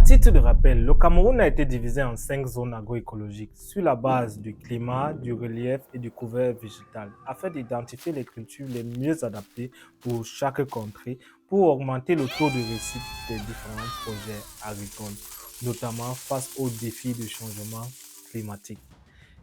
titre de rappel, le Cameroun a été divisé en 5 zones agroécologiques sur la base du climat, du relief et du couvert végétal, afin d'identifier les cultures les mieux adaptées pour chaque contrée pour augmenter le taux de réussite des différents projets agricoles, notamment face aux défis du changement climatique.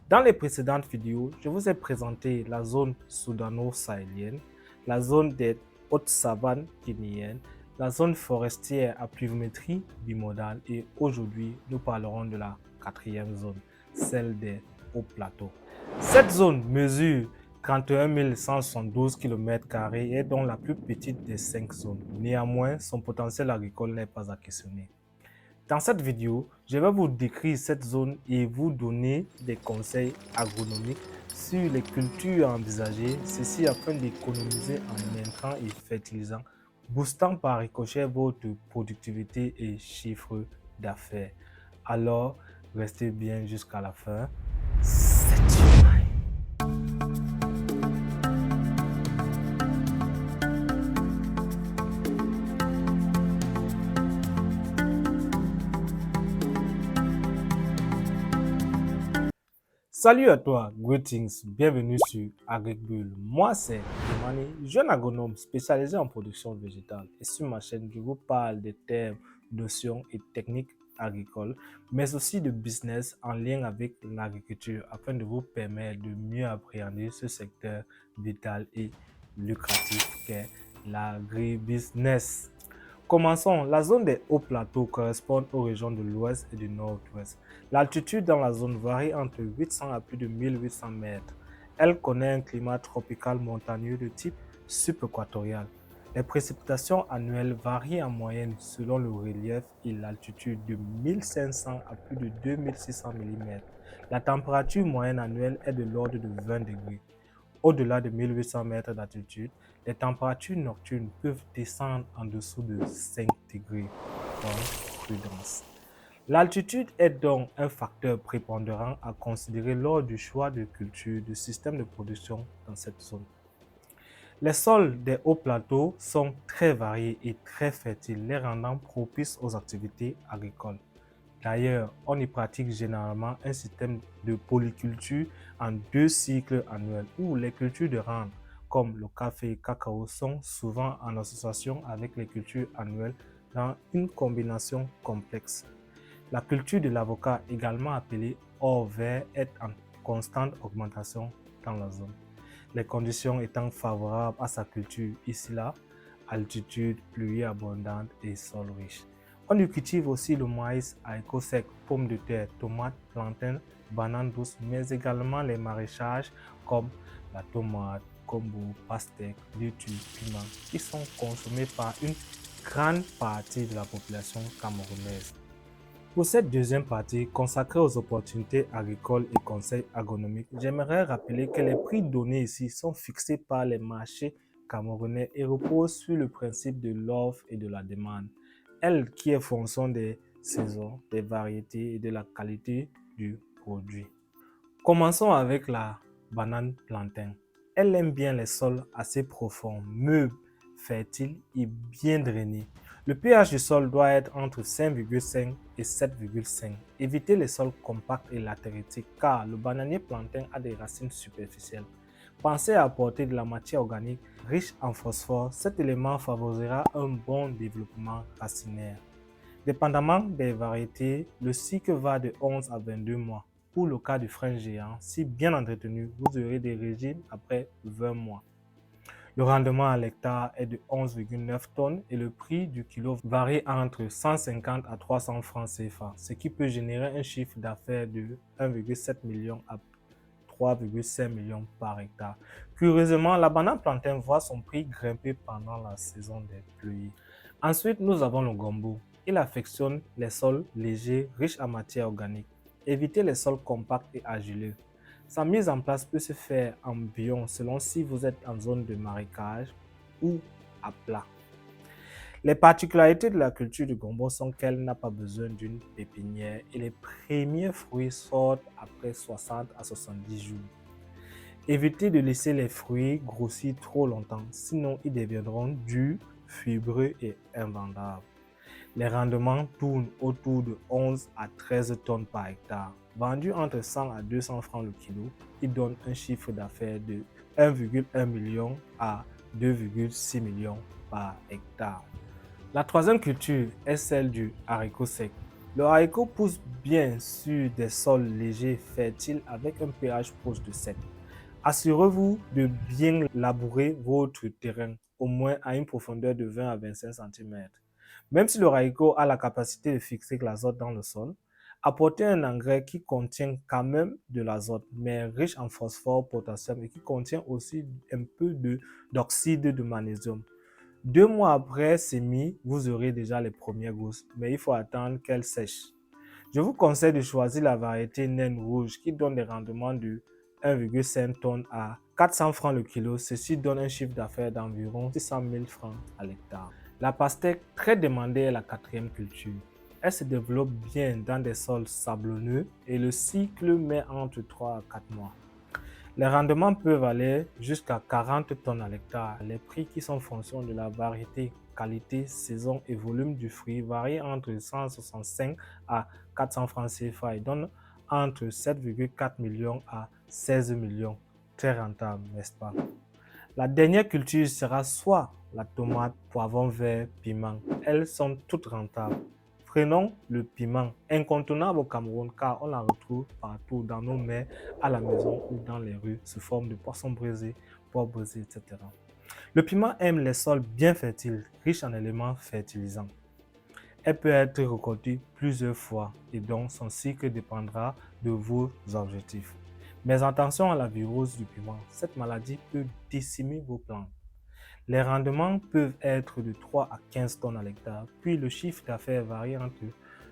Dans les précédentes vidéos, je vous ai présenté la zone soudano-sahélienne, la zone des hautes savanes guinéennes, la zone forestière à pluviométrie bimodale et aujourd'hui, nous parlerons de la quatrième zone, celle des hauts plateaux. Cette zone mesure 31 172 km² et est donc la plus petite des 5 zones. Néanmoins, son potentiel agricole n'est pas à questionner. Dans cette vidéo, je vais vous décrire cette zone et vous donner des conseils agronomiques sur les cultures envisagées, ceci afin d'économiser en intrants et fertilisants, boostant par ricochet votre productivité et chiffre d'affaires. Alors, restez bien jusqu'à la fin. C'est humain. Salut à toi, greetings, bienvenue sur AgricBull. Moi c'est Imani, jeune agronome spécialisé en production végétale et sur ma chaîne je vous parle des termes, notions et techniques agricoles, mais aussi de business en lien avec l'agriculture afin de vous permettre de mieux appréhender ce secteur vital et lucratif qu'est l'agribusiness. Commençons. La zone des hauts plateaux correspond aux régions de l'ouest et du nord-ouest. L'altitude dans la zone varie entre 800 à plus de 1800 mètres. Elle connaît un climat tropical montagneux de type subéquatorial. Les précipitations annuelles varient en moyenne selon le relief et l'altitude de 1500 à plus de 2600 mm. La température moyenne annuelle est de l'ordre de 20 degrés. Au-delà de 1800 mètres d'altitude, les températures nocturnes peuvent descendre en dessous de 5 degrés. Donc, prudence. L'altitude est donc un facteur prépondérant à considérer lors du choix de culture du système de production dans cette zone. Les sols des hauts plateaux sont très variés et très fertiles, les rendant propices aux activités agricoles. D'ailleurs, on y pratique généralement un système de polyculture en 2 cycles annuels où les cultures de rente comme le café et le cacao sont souvent en association avec les cultures annuelles dans une combinaison complexe. La culture de l'avocat, également appelée or vert, est en constante augmentation dans la zone. Les conditions étant favorables à sa culture ici-là, altitude, pluie abondante et sol riche. On y cultive aussi le maïs, haricots secs, pommes de terre, tomates, plantains, bananes douces, mais également les maraîchages comme la tomate, combo, pastèque, laitue, piment, qui sont consommés par une grande partie de la population camerounaise. Pour cette deuxième partie consacrée aux opportunités agricoles et conseils agronomiques, j'aimerais rappeler que les prix donnés ici sont fixés par les marchés camerounais et reposent sur le principe de l'offre et de la demande, elle qui est fonction des saisons, des variétés et de la qualité du produit. Commençons avec la banane plantain. Elle aime bien les sols assez profonds, meubles, fertiles et bien drainés. Le pH du sol doit être entre 5,5 et 7,5. Évitez les sols compacts et latéritiques car le bananier plantain a des racines superficielles. Pensez à apporter de la matière organique riche en phosphore. Cet élément favorisera un bon développement racinaire. Dépendamment des variétés, le cycle va de 11 à 22 mois. Pour le cas du frêne géant, si bien entretenu, vous aurez des régimes après 20 mois. Le rendement à l'hectare est de 11,9 tonnes et le prix du kilo varie entre 150 à 300 francs CFA, ce qui peut générer un chiffre d'affaires de 1,7 million à 3,5 millions par hectare. Curieusement, la banane plantain voit son prix grimper pendant la saison des pluies. Ensuite, nous avons le gombo. Il affectionne les sols légers, riches en matière organique. Évitez les sols compacts et argileux. Sa mise en place peut se faire en bion selon si vous êtes en zone de marécage ou à plat. Les particularités de la culture du gombo sont qu'elle n'a pas besoin d'une pépinière et les premiers fruits sortent après 60 à 70 jours. Évitez de laisser les fruits grossir trop longtemps, sinon ils deviendront durs, fibreux et invendables. Les rendements tournent autour de 11 à 13 tonnes par hectare. Vendu entre 100 à 200 francs le kilo, il donne un chiffre d'affaires de 1,1 million à 2,6 millions par hectare. La troisième culture est celle du haricot sec. Le haricot pousse bien sur des sols légers fertiles avec un pH proche de 7. Assurez-vous de bien labourer votre terrain, au moins à une profondeur de 20 à 25 cm. Même si le haricot a la capacité de fixer l'azote dans le sol, apportez un engrais qui contient quand même de l'azote, mais riche en phosphore, potassium et qui contient aussi un peu d'oxyde de magnésium. 2 mois après semis, vous aurez déjà les premières gousses, mais il faut attendre qu'elles sèchent. Je vous conseille de choisir la variété naine rouge qui donne des rendements de 1,5 tonnes à 400 francs le kilo. Ceci donne un chiffre d'affaires d'environ 600 000 francs à l'hectare. La pastèque, très demandée, est la quatrième culture. Elle se développe bien dans des sols sablonneux et le cycle met entre 3 à 4 mois. Les rendements peuvent aller jusqu'à 40 tonnes à l'hectare. Les prix qui sont en fonction de la variété, qualité, saison et volume du fruit varient entre 165 à 400 francs CFA et donnent entre 7,4 millions à 16 millions. Très rentable, n'est-ce pas? La dernière culture sera soit la tomate, poivron vert, piment. Elles sont toutes rentables. Prenons le piment, incontournable au Cameroun car on la retrouve partout dans nos mers, à la maison ou dans les rues sous forme de poissons braisés, pois braisés, etc. Le piment aime les sols bien fertiles, riches en éléments fertilisants. Elle peut être récoltée plusieurs fois et donc son cycle dépendra de vos objectifs. Mais attention à la virose du piment, cette maladie peut décimer vos plantes. Les rendements peuvent être de 3 à 15 tonnes à l'hectare, puis le chiffre d'affaires varie entre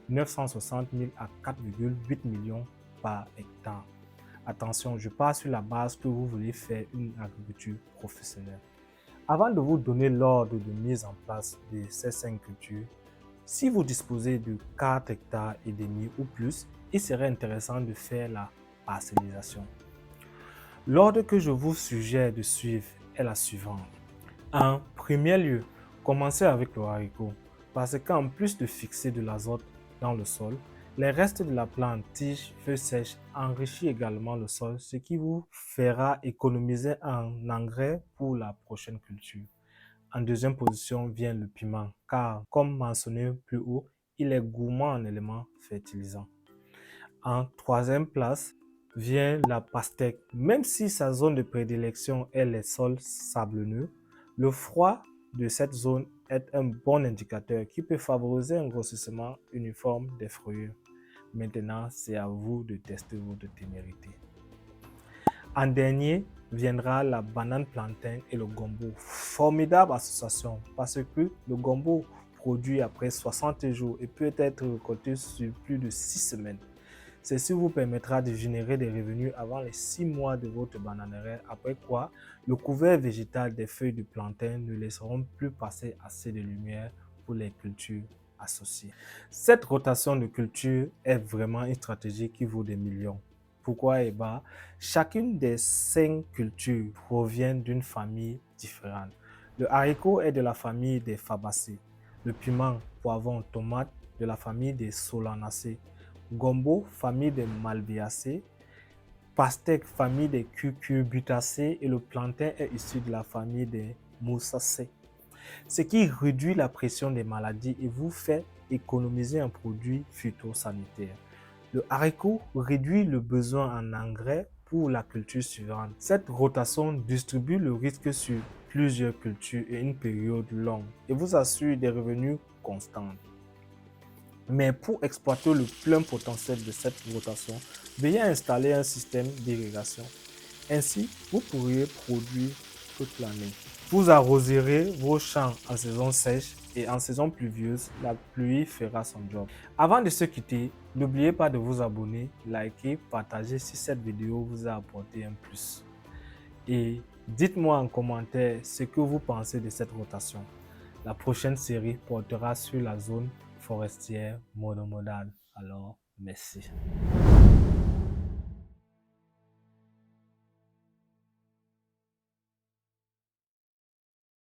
960 000 à 4,8 millions par hectare. Attention, je pars sur la base que vous voulez faire une agriculture professionnelle. Avant de vous donner l'ordre de mise en place de ces 5 cultures, si vous disposez de 4 hectares et demi ou plus, il serait intéressant de faire la parcellisation. L'ordre que je vous suggère de suivre est la suivante. En premier lieu, commencez avec le haricot, parce qu'en plus de fixer de l'azote dans le sol, les restes de la plante, tiges, feuilles sèches enrichissent également le sol, ce qui vous fera économiser en engrais pour la prochaine culture. En deuxième position vient le piment, car comme mentionné plus haut, il est gourmand en éléments fertilisants. En troisième place vient la pastèque. Même si sa zone de prédilection est les sols sablonneux, le froid de cette zone est un bon indicateur qui peut favoriser un grossissement uniforme des feuillus. Maintenant, c'est à vous de tester votre témérité. En dernier viendra la banane plantain et le gombo. Formidable association parce que le gombo produit après 60 jours et peut être récolté sur plus de 6 semaines. Ceci vous permettra de générer des revenus avant les 6 mois de votre bananeraie, après quoi le couvert végétal des feuilles de plantain ne laisseront plus passer assez de lumière pour les cultures associées. Cette rotation de culture est vraiment une stratégie qui vaut des millions. Pourquoi? Chacune des 5 cultures provient d'une famille différente. Le haricot est de la famille des fabacées, le piment, poivron, tomate de la famille des solanacées, gombo, famille des malvéacées, pastèque, famille des cucurbitacées et le plantain est issu de la famille des moussacées. Ce qui réduit la pression des maladies et vous fait économiser un produit phytosanitaire. Le haricot réduit le besoin en engrais pour la culture suivante. Cette rotation distribue le risque sur plusieurs cultures et une période longue et vous assure des revenus constants. Mais pour exploiter le plein potentiel de cette rotation, veuillez installer un système d'irrigation. Ainsi, vous pourriez produire toute l'année. Vous arroserez vos champs en saison sèche et en saison pluvieuse, la pluie fera son job. Avant de se quitter, n'oubliez pas de vous abonner, liker, partager si cette vidéo vous a apporté un plus. Et dites-moi en commentaire ce que vous pensez de cette rotation. La prochaine série portera sur la zone forestière monomodale. Alors, merci.